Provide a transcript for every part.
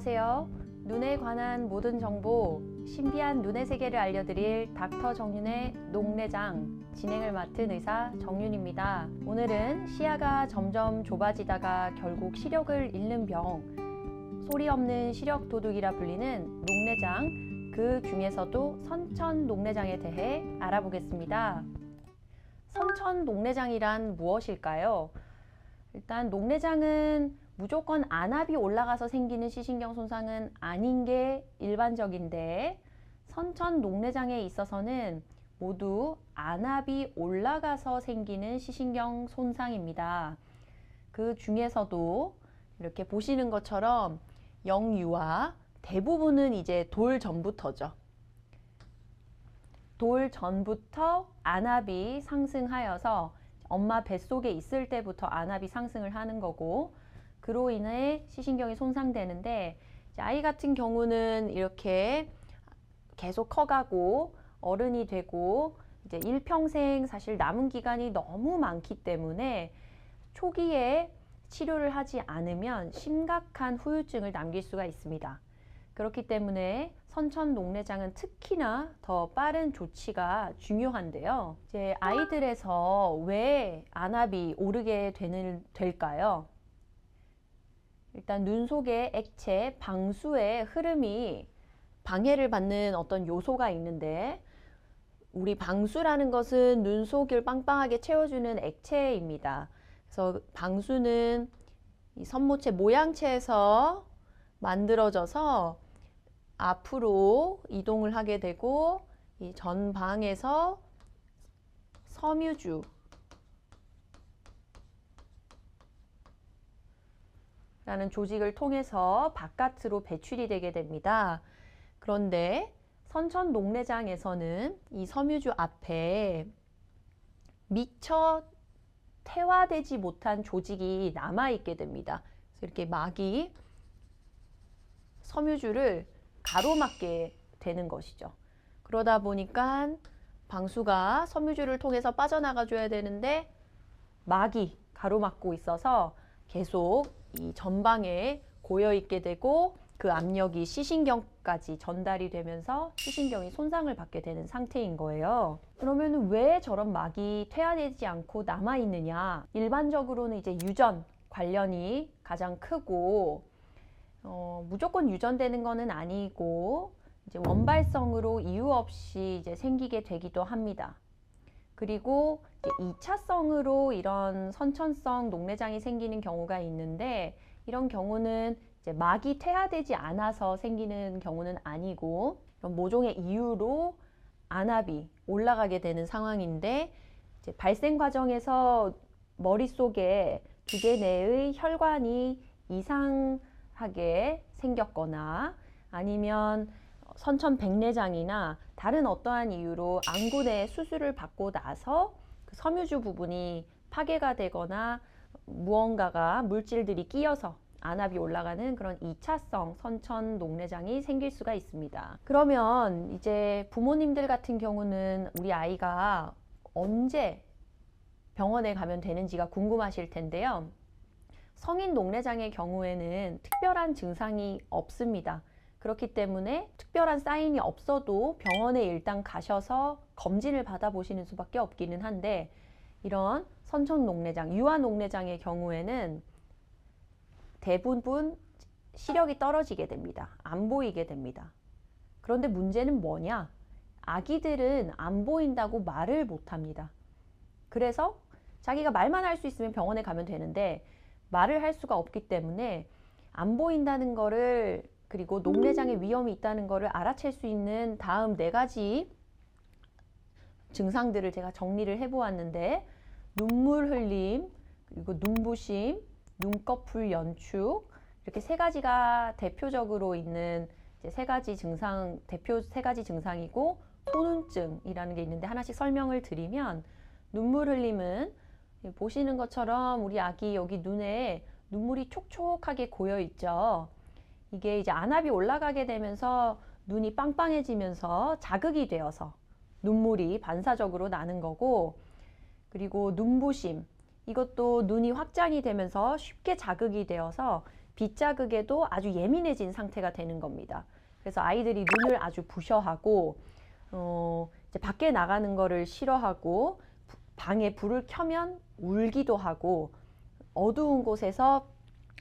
안녕하세요. 눈에 관한 모든 정보, 신비한 눈의 세계를 알려드릴 닥터 정윤의 녹내장 진행을 맡은 의사 정윤입니다. 오늘은 시야가 점점 좁아지다가 결국 시력을 잃는 병, 소리 없는 시력 도둑이라 불리는 녹내장, 그 중에서도 선천 녹내장에 대해 알아보겠습니다. 선천 녹내장이란 무엇일까요? 일단 녹내장은 무조건 안압이 올라가서 생기는 시신경 손상은 아닌 게 일반적인데, 선천 녹내장에 있어서는 모두 안압이 올라가서 생기는 시신경 손상입니다. 그 중에서도 이렇게 보시는 것처럼 영유아, 대부분은 이제 돌 전부터죠. 돌 전부터 안압이 상승하여서 엄마 뱃속에 있을 때부터 안압이 상승을 하는 거고, 그로 인해 시신경이 손상되는데, 아이 같은 경우는 이렇게 계속 커가고 어른이 되고 이제 일평생 사실 남은 기간이 너무 많기 때문에 초기에 치료를 하지 않으면 심각한 후유증을 남길 수가 있습니다. 그렇기 때문에 선천 녹내장은 특히나 더 빠른 조치가 중요한데요. 이제 아이들에서 왜 안압이 오르게 될까요? 일단 눈 속의 액체, 방수의 흐름이 방해를 받는 어떤 요소가 있는데, 우리 방수라는 것은 눈 속을 빵빵하게 채워주는 액체입니다. 그래서 방수는 이 선모체 모양체에서 만들어져서 앞으로 이동을 하게 되고, 이 전방에서 섬유주 라는 조직을 통해서 바깥으로 배출이 되게 됩니다. 그런데 선천 녹내장에서는 이 섬유주 앞에 미처 태화되지 못한 조직이 남아있게 됩니다. 그래서 이렇게 막이 섬유주를 가로막게 되는 것이죠. 그러다 보니까 방수가 섬유주를 통해서 빠져나가 줘야 되는데 막이 가로막고 있어서 계속 이 전방에 고여 있게 되고, 그 압력이 시신경까지 전달이 되면서 시신경이 손상을 받게 되는 상태인 거예요. 그러면 왜 저런 막이 퇴화되지 않고 남아 있느냐? 일반적으로는 이제 유전 관련이 가장 크고, 무조건 유전되는 거는 아니고 이제 원발성으로 이유 없이 이제 생기게 되기도 합니다. 그리고 2차성으로 이런 선천성 녹내장이 생기는 경우가 있는데, 이런 경우는 이제 막이 퇴화되지 않아서 생기는 경우는 아니고, 이런 모종의 이유로 안압이 올라가게 되는 상황인데, 이제 발생 과정에서 머릿속에 두개 내의 혈관이 이상하게 생겼거나, 아니면 선천백내장이나 다른 어떠한 이유로 안구내 수술을 받고 나서 그 섬유주 부분이 파괴가 되거나 무언가가 물질들이 끼어서 안압이 올라가는 그런 2차성 선천 녹내장이 생길 수가 있습니다. 그러면 이제 부모님들 같은 경우는 우리 아이가 언제 병원에 가면 되는지가 궁금하실 텐데요. 성인 녹내장의 경우에는 특별한 증상이 없습니다. 그렇기 때문에 특별한 사인이 없어도 병원에 일단 가셔서 검진을 받아보시는 수밖에 없기는 한데, 이런 선천 녹내장, 유아 녹내장의 경우에는 대부분 시력이 떨어지게 됩니다. 안 보이게 됩니다. 그런데 문제는 뭐냐? 아기들은 안 보인다고 말을 못합니다. 그래서 자기가 말만 할 수 있으면 병원에 가면 되는데, 말을 할 수가 없기 때문에 안 보인다는 거를, 그리고 녹내장의 위험이 있다는 것을 알아챌 수 있는 다음 4가지 증상들을 제가 정리를 해보았는데, 눈물 흘림, 그리고 눈부심, 눈꺼풀 연축, 이렇게 3가지가 대표적으로 있는 이제 3가지 증상, 대표 3가지 증상이고, 소눈증이라는 게 있는데 하나씩 설명을 드리면, 눈물 흘림은 보시는 것처럼 우리 아기 여기 눈에 눈물이 촉촉하게 고여 있죠. 이게 이제 안압이 올라가게 되면서 눈이 빵빵해지면서 자극이 되어서 눈물이 반사적으로 나는 거고, 그리고 눈부심, 이것도 눈이 확장이 되면서 쉽게 자극이 되어서 빛 자극에도 아주 예민해진 상태가 되는 겁니다. 그래서 아이들이 눈을 아주 부셔하고 이제 밖에 나가는 거를 싫어하고 방에 불을 켜면 울기도 하고 어두운 곳에서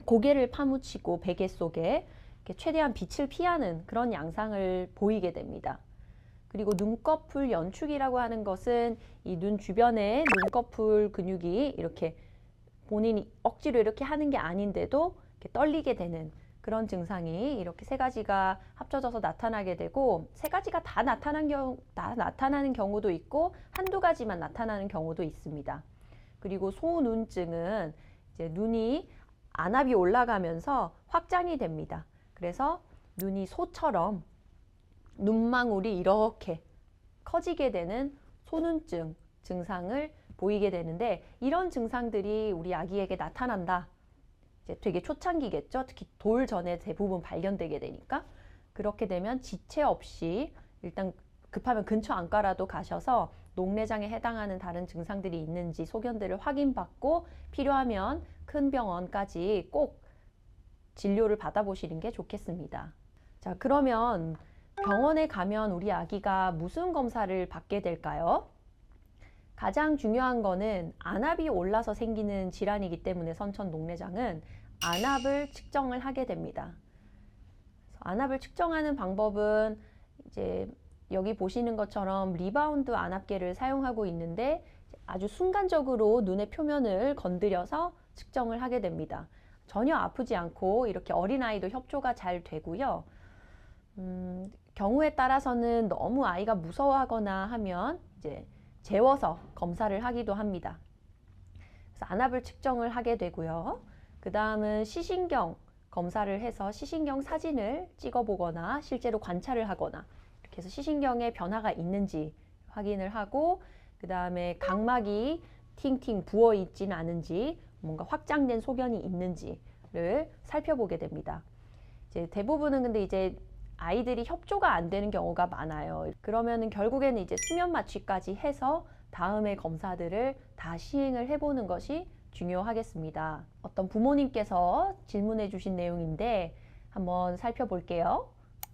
고개를 파묻히고 베개 속에 최대한 빛을 피하는 그런 양상을 보이게 됩니다. 그리고 눈꺼풀 연축이라고 하는 것은 이 눈 주변에 눈꺼풀 근육이 이렇게 본인이 억지로 이렇게 하는 게 아닌데도 이렇게 떨리게 되는 그런 증상이 이렇게 세 가지가 합쳐져서 나타나게 되고, 세 가지가 다 나타나는 경우도 있고 한두 가지만 나타나는 경우도 있습니다. 그리고 소눈증은 이제 눈이 안압이 올라가면서 확장이 됩니다. 그래서 눈이 소처럼 눈망울이 이렇게 커지게 되는 소눈증 증상을 보이게 되는데, 이런 증상들이 우리 아기에게 나타난다. 이제 되게 초창기겠죠. 특히 돌 전에 대부분 발견되게 되니까. 그렇게 되면 지체 없이 일단 급하면 근처 안과라도 가셔서 녹내장에 해당하는 다른 증상들이 있는지 소견들을 확인받고 필요하면 큰 병원까지 꼭 진료를 받아보시는 게 좋겠습니다. 자, 그러면 병원에 가면 우리 아기가 무슨 검사를 받게 될까요? 가장 중요한 거는 안압이 올라서 생기는 질환이기 때문에 선천 녹내장은 안압을 측정을 하게 됩니다. 안압을 측정하는 방법은 이제 여기 보시는 것처럼 리바운드 안압계를 사용하고 있는데 아주 순간적으로 눈의 표면을 건드려서 측정을 하게 됩니다. 전혀 아프지 않고 이렇게 어린아이도 협조가 잘 되고요. 경우에 따라서는 너무 아이가 무서워하거나 하면 이제 재워서 검사를 하기도 합니다. 그래서 안압을 측정을 하게 되고요. 그 다음은 시신경 검사를 해서 시신경 사진을 찍어보거나 실제로 관찰을 하거나 이렇게 해서 시신경에 변화가 있는지 확인을 하고, 그 다음에 각막이 팅팅 부어 있지는 않은지, 뭔가 확장된 소견이 있는지를 살펴보게 됩니다. 이제 대부분은 근데 이제 아이들이 협조가 안 되는 경우가 많아요. 그러면은 결국에는 이제 수면 마취까지 해서 다음에 검사들을 다 시행을 해보는 것이 중요하겠습니다. 어떤 부모님께서 질문해 주신 내용인데 한번 살펴볼게요.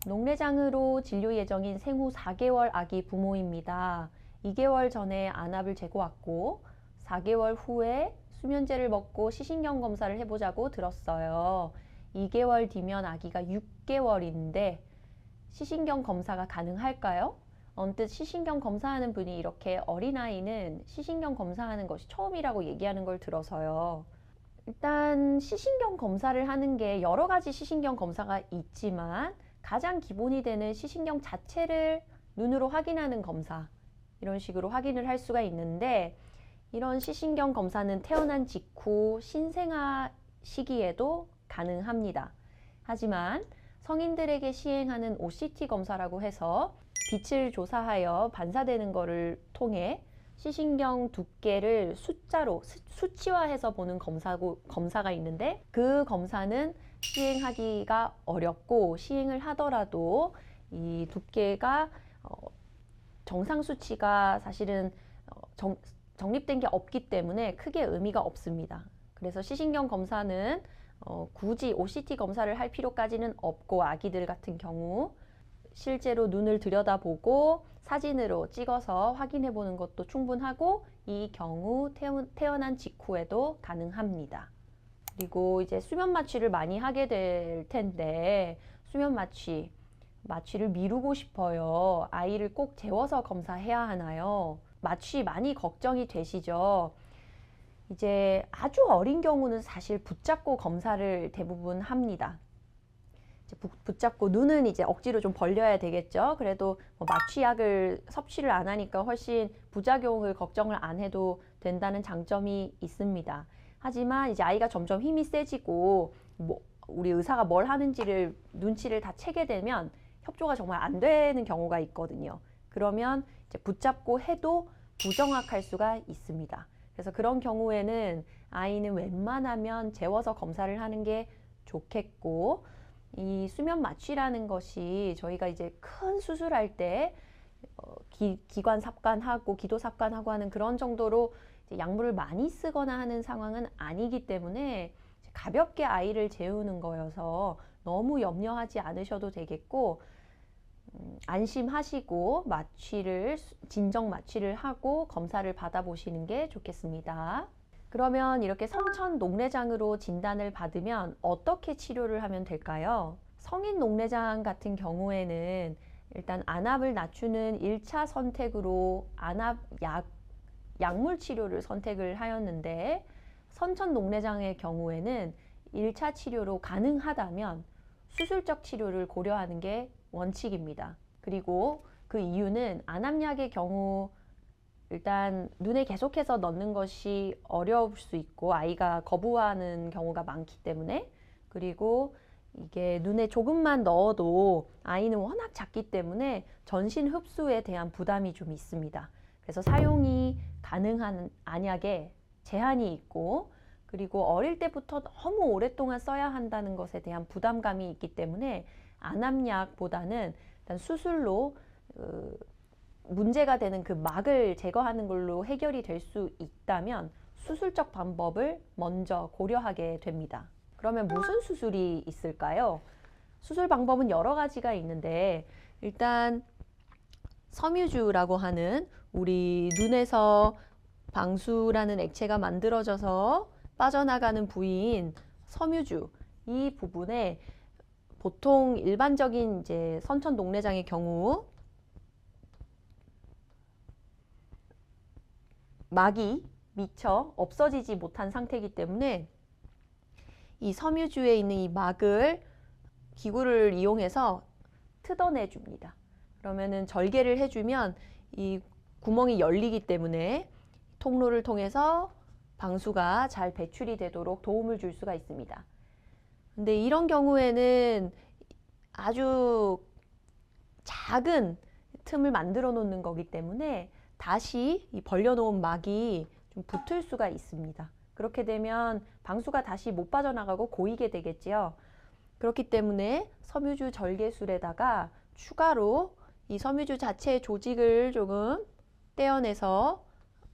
녹내장으로 진료 예정인 생후 4개월 아기 부모입니다. 2개월 전에 안압을 재고 왔고 4개월 후에 수면제를 먹고 시신경 검사를 해보자고 들었어요. 2개월 뒤면 아기가 6개월인데 시신경 검사가 가능할까요? 언뜻 시신경 검사하는 분이 이렇게 어린아이는 시신경 검사하는 것이 처음이라고 얘기하는 걸 들어서요. 일단 시신경 검사를 하는 게 여러 가지 시신경 검사가 있지만 가장 기본이 되는 시신경 자체를 눈으로 확인하는 검사, 이런 식으로 확인을 할 수가 있는데, 이런 시신경 검사는 태어난 직후 신생아 시기에도 가능합니다. 하지만 성인들에게 시행하는 OCT 검사라고 해서 빛을 조사하여 반사되는 것을 통해 시신경 두께를 숫자로 수치화해서 보는 검사가 있는데, 그 검사는 시행하기가 어렵고 시행을 하더라도 이 두께가 정상 수치가 사실은 정립된 게 없기 때문에 크게 의미가 없습니다. 그래서 시신경 검사는 굳이 OCT 검사를 할 필요까지는 없고, 아기들 같은 경우 실제로 눈을 들여다보고 사진으로 찍어서 확인해 보는 것도 충분하고, 이 경우 태어난 직후에도 가능합니다. 그리고 이제 수면 마취를 많이 하게 될 텐데, 수면 마취를 미루고 싶어요. 아이를 꼭 재워서 검사해야 하나요? 마취 많이 걱정이 되시죠? 이제 아주 어린 경우는 사실 붙잡고 검사를 대부분 합니다. 붙잡고 눈은 이제 억지로 좀 벌려야 되겠죠. 그래도 뭐 마취약을 섭취를 안 하니까 훨씬 부작용을 걱정을 안 해도 된다는 장점이 있습니다. 하지만 이제 아이가 점점 힘이 세지고 우리 의사가 뭘 하는지를 눈치를 다 채게 되면 협조가 정말 안 되는 경우가 있거든요. 그러면 이제 붙잡고 해도 부정확할 수가 있습니다. 그래서 그런 경우에는 아이는 웬만하면 재워서 검사를 하는 게 좋겠고, 이 수면 마취라는 것이 저희가 이제 큰 수술할 때 기관 삽관하고 기도 삽관하고 하는 그런 정도로 이제 약물을 많이 쓰거나 하는 상황은 아니기 때문에 가볍게 아이를 재우는 거여서 너무 염려하지 않으셔도 되겠고, 안심하시고 진정 마취를 하고 검사를 받아보시는 게 좋겠습니다. 그러면 이렇게 성천 녹내장으로 진단을 받으면 어떻게 치료를 하면 될까요? 성인 녹내장 같은 경우에는 일단 안압을 낮추는 1차 선택으로 약물 치료를 선택을 하였는데, 선천 녹내장의 경우에는 1차 치료로 가능하다면 수술적 치료를 고려하는 게 원칙입니다. 그리고 그 이유는 안압약의 경우 일단 눈에 계속해서 넣는 것이 어려울 수 있고 아이가 거부하는 경우가 많기 때문에, 그리고 이게 눈에 조금만 넣어도 아이는 워낙 작기 때문에 전신 흡수에 대한 부담이 좀 있습니다. 그래서 사용이 가능한 안약에 제한이 있고, 그리고 어릴 때부터 너무 오랫동안 써야 한다는 것에 대한 부담감이 있기 때문에 안압약보다는 일단 수술로 문제가 되는 그 막을 제거하는 걸로 해결이 될 수 있다면 수술적 방법을 먼저 고려하게 됩니다. 그러면 무슨 수술이 있을까요? 수술 방법은 여러 가지가 있는데, 일단 섬유주라고 하는 우리 눈에서 방수라는 액체가 만들어져서 빠져나가는 부위인 섬유주, 이 부분에 보통 일반적인 이제 선천 녹내장의 경우 막이 미처 없어지지 못한 상태이기 때문에 이 섬유주에 있는 이 막을 기구를 이용해서 뜯어내 줍니다. 그러면은 절개를 해주면 이 구멍이 열리기 때문에 통로를 통해서 방수가 잘 배출이 되도록 도움을 줄 수가 있습니다. 근데 이런 경우에는 아주 작은 틈을 만들어 놓는 거기 때문에 다시 이 벌려놓은 막이 좀 붙을 수가 있습니다. 그렇게 되면 방수가 다시 못 빠져나가고 고이게 되겠지요. 그렇기 때문에 섬유주 절개술에다가 추가로 이 섬유주 자체의 조직을 조금 떼어내서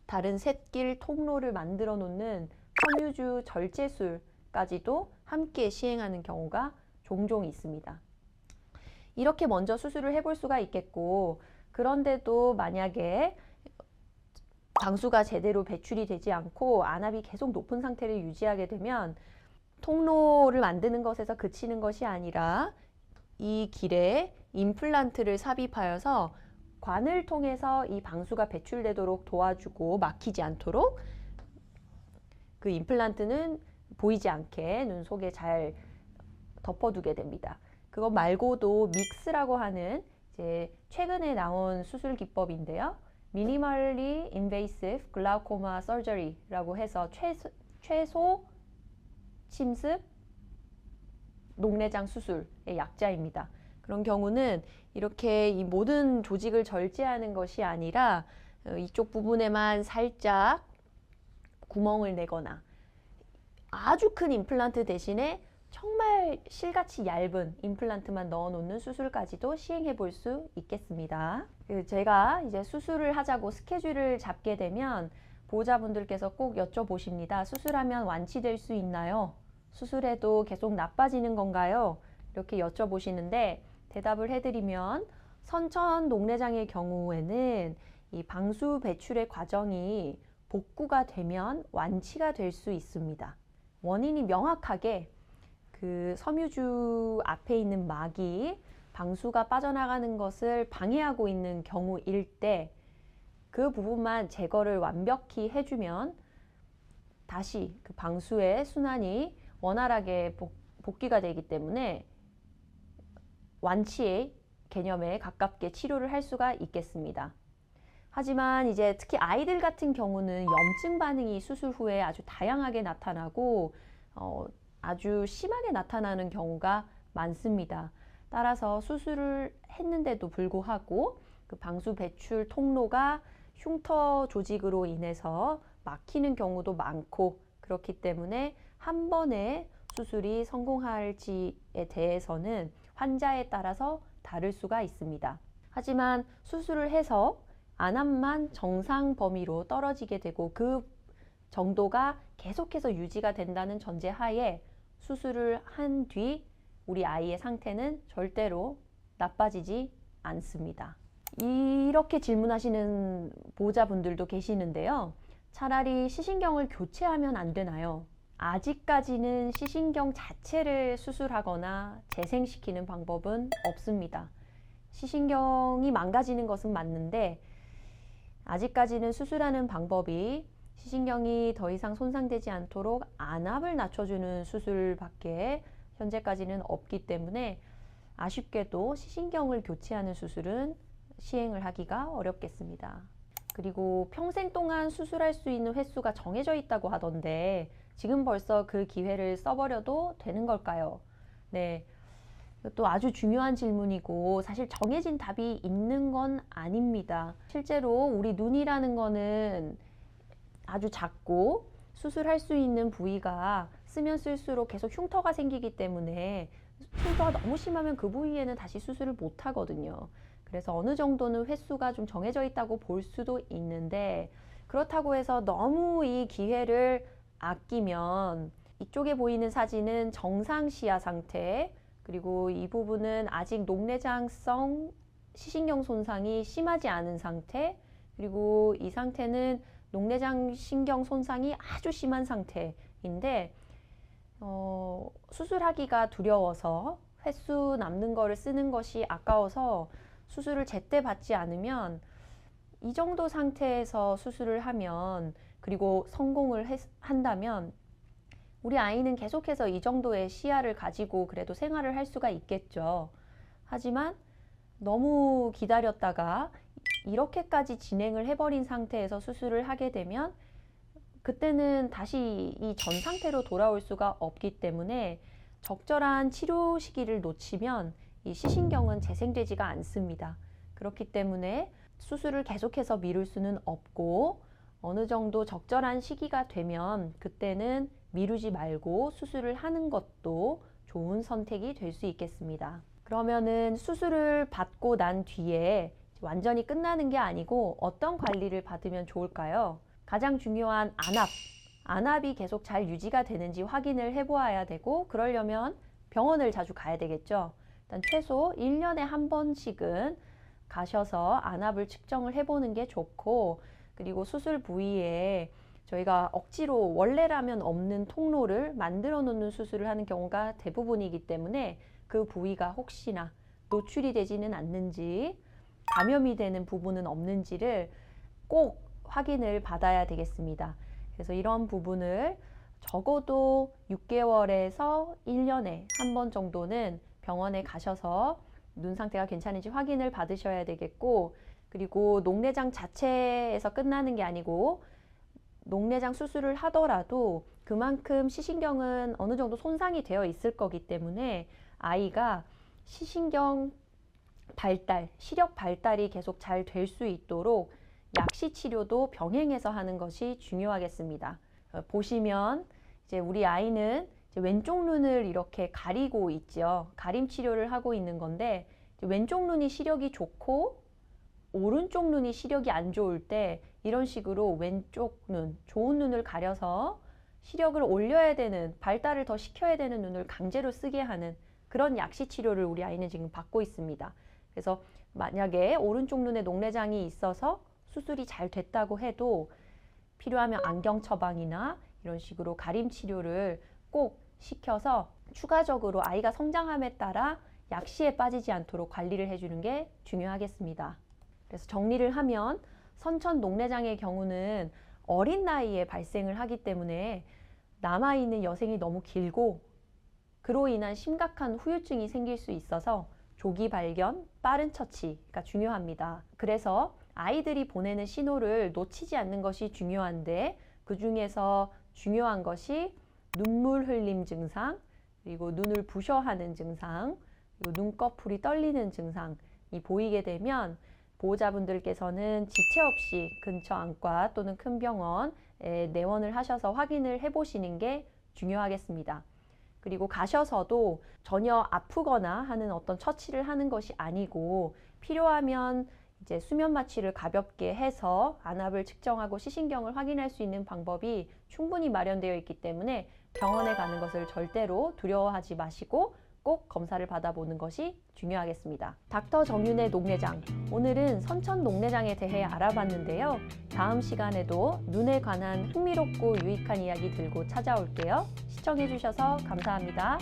다른 샛길 통로를 만들어 놓는 섬유주 절제술까지도 함께 시행하는 경우가 종종 있습니다. 이렇게 먼저 수술을 해볼 수가 있겠고, 그런데도 만약에 방수가 제대로 배출이 되지 않고 안압이 계속 높은 상태를 유지하게 되면 통로를 만드는 것에서 그치는 것이 아니라 이 길에 임플란트를 삽입하여서 관을 통해서 이 방수가 배출되도록 도와주고 막히지 않도록 그 임플란트는 보이지 않게 눈 속에 잘 덮어두게 됩니다. 그것 말고도 믹스라고 하는 이제 최근에 나온 수술 기법인데요. Minimally Invasive Glaucoma Surgery라고 해서 최소 침습 녹내장 수술의 약자입니다. 그런 경우는 이렇게 이 모든 조직을 절제하는 것이 아니라 이쪽 부분에만 살짝 구멍을 내거나 아주 큰 임플란트 대신에 정말 실같이 얇은 임플란트만 넣어 놓는 수술까지도 시행해 볼 수 있겠습니다. 제가 이제 수술을 하자고 스케줄을 잡게 되면 보호자분들께서 꼭 여쭤보십니다. 수술하면 완치될 수 있나요? 수술해도 계속 나빠지는 건가요? 이렇게 여쭤보시는데 대답을 해드리면 선천 녹내장의 경우에는 이 방수 배출의 과정이 복구가 되면 완치가 될 수 있습니다. 원인이 명확하게 그 섬유주 앞에 있는 막이 방수가 빠져나가는 것을 방해하고 있는 경우일 때 그 부분만 제거를 완벽히 해주면 다시 그 방수의 순환이 원활하게 복귀가 되기 때문에 완치의 개념에 가깝게 치료를 할 수가 있겠습니다. 하지만 이제 특히 아이들 같은 경우는 염증 반응이 수술 후에 아주 다양하게 나타나고 아주 심하게 나타나는 경우가 많습니다. 따라서 수술을 했는데도 불구하고 그 방수 배출 통로가 흉터 조직으로 인해서 막히는 경우도 많고, 그렇기 때문에 한 번에 수술이 성공할지에 대해서는 환자에 따라서 다를 수가 있습니다. 하지만 수술을 해서 안압만 정상 범위로 떨어지게 되고 그 정도가 계속해서 유지가 된다는 전제하에 수술을 한 뒤 우리 아이의 상태는 절대로 나빠지지 않습니다. 이렇게 질문하시는 보호자분들도 계시는데요. 차라리 시신경을 교체하면 안 되나요? 아직까지는 시신경 자체를 수술하거나 재생시키는 방법은 없습니다. 시신경이 망가지는 것은 맞는데 아직까지는 수술하는 방법이 시신경이 더 이상 손상되지 않도록 안압을 낮춰주는 수술밖에 현재까지는 없기 때문에 아쉽게도 시신경을 교체하는 수술은 시행을 하기가 어렵겠습니다. 그리고 평생 동안 수술할 수 있는 횟수가 정해져 있다고 하던데 지금 벌써 그 기회를 써버려도 되는 걸까요? 네, 또 아주 중요한 질문이고 사실 정해진 답이 있는 건 아닙니다. 실제로 우리 눈이라는 거는 아주 작고 수술할 수 있는 부위가 쓰면 쓸수록 계속 흉터가 생기기 때문에 흉터가 너무 심하면 그 부위에는 다시 수술을 못 하거든요. 그래서 어느 정도는 횟수가 좀 정해져 있다고 볼 수도 있는데 그렇다고 해서 너무 이 기회를 아끼면 이쪽에 보이는 사진은 정상 시야 상태, 그리고 이 부분은 아직 녹내장성 시신경 손상이 심하지 않은 상태, 그리고 이 상태는 녹내장 신경 손상이 아주 심한 상태인데 수술하기가 두려워서 횟수 남는 거를 쓰는 것이 아까워서 수술을 제때 받지 않으면 이 정도 상태에서 수술을 하면 그리고 성공을 한다면 우리 아이는 계속해서 이 정도의 시야를 가지고 그래도 생활을 할 수가 있겠죠. 하지만 너무 기다렸다가 이렇게까지 진행을 해버린 상태에서 수술을 하게 되면 그때는 다시 이 전 상태로 돌아올 수가 없기 때문에 적절한 치료 시기를 놓치면 이 시신경은 재생되지가 않습니다. 그렇기 때문에 수술을 계속해서 미룰 수는 없고 어느 정도 적절한 시기가 되면 그때는 미루지 말고 수술을 하는 것도 좋은 선택이 될 수 있겠습니다. 그러면은 수술을 받고 난 뒤에 완전히 끝나는 게 아니고 어떤 관리를 받으면 좋을까요? 가장 중요한 안압이 계속 잘 유지가 되는지 확인을 해보아야 되고 그러려면 병원을 자주 가야 되겠죠. 일단 최소 1년에 한 번씩은 가셔서 안압을 측정을 해보는 게 좋고 그리고 수술 부위에 저희가 억지로 원래라면 없는 통로를 만들어 놓는 수술을 하는 경우가 대부분이기 때문에 그 부위가 혹시나 노출이 되지는 않는지 감염이 되는 부분은 없는지를 꼭 확인을 받아야 되겠습니다. 그래서 이런 부분을 적어도 6개월에서 1년에 한 번 정도는 병원에 가셔서 눈 상태가 괜찮은지 확인을 받으셔야 되겠고 그리고 녹내장 자체에서 끝나는 게 아니고 녹내장 수술을 하더라도 그만큼 시신경은 어느 정도 손상이 되어 있을 거기 때문에 아이가 시신경 발달, 시력 발달이 계속 잘 될 수 있도록 약시 치료도 병행해서 하는 것이 중요하겠습니다. 보시면 이제 우리 아이는 이제 왼쪽 눈을 이렇게 가리고 있죠. 가림 치료를 하고 있는 건데 왼쪽 눈이 시력이 좋고 오른쪽 눈이 시력이 안 좋을 때 이런 식으로 왼쪽 눈, 좋은 눈을 가려서 시력을 올려야 되는, 발달을 더 시켜야 되는 눈을 강제로 쓰게 하는 그런 약시 치료를 우리 아이는 지금 받고 있습니다. 그래서 만약에 오른쪽 눈에 녹내장이 있어서 수술이 잘 됐다고 해도 필요하면 안경 처방이나 이런 식으로 가림 치료를 꼭 시켜서 추가적으로 아이가 성장함에 따라 약시에 빠지지 않도록 관리를 해주는 게 중요하겠습니다. 그래서 정리를 하면 선천 녹내장의 경우는 어린 나이에 발생을 하기 때문에 남아있는 여생이 너무 길고 그로 인한 심각한 후유증이 생길 수 있어서 조기 발견, 빠른 처치가 중요합니다. 그래서 아이들이 보내는 신호를 놓치지 않는 것이 중요한데 그 중에서 중요한 것이 눈물 흘림 증상, 그리고 눈을 부셔하는 증상, 그리고 눈꺼풀이 떨리는 증상이 보이게 되면 보호자분들께서는 지체 없이 근처 안과 또는 큰 병원에 내원을 하셔서 확인을 해보시는 게 중요하겠습니다. 그리고 가셔서도 전혀 아프거나 하는 어떤 처치를 하는 것이 아니고 필요하면 이제 수면 마취를 가볍게 해서 안압을 측정하고 시신경을 확인할 수 있는 방법이 충분히 마련되어 있기 때문에 병원에 가는 것을 절대로 두려워하지 마시고 꼭 검사를 받아보는 것이 중요하겠습니다. 닥터 정윤의 녹내장. 오늘은 선천 녹내장에 대해 알아봤는데요. 다음 시간에도 눈에 관한 흥미롭고 유익한 이야기 들고 찾아올게요. 시청해주셔서 감사합니다.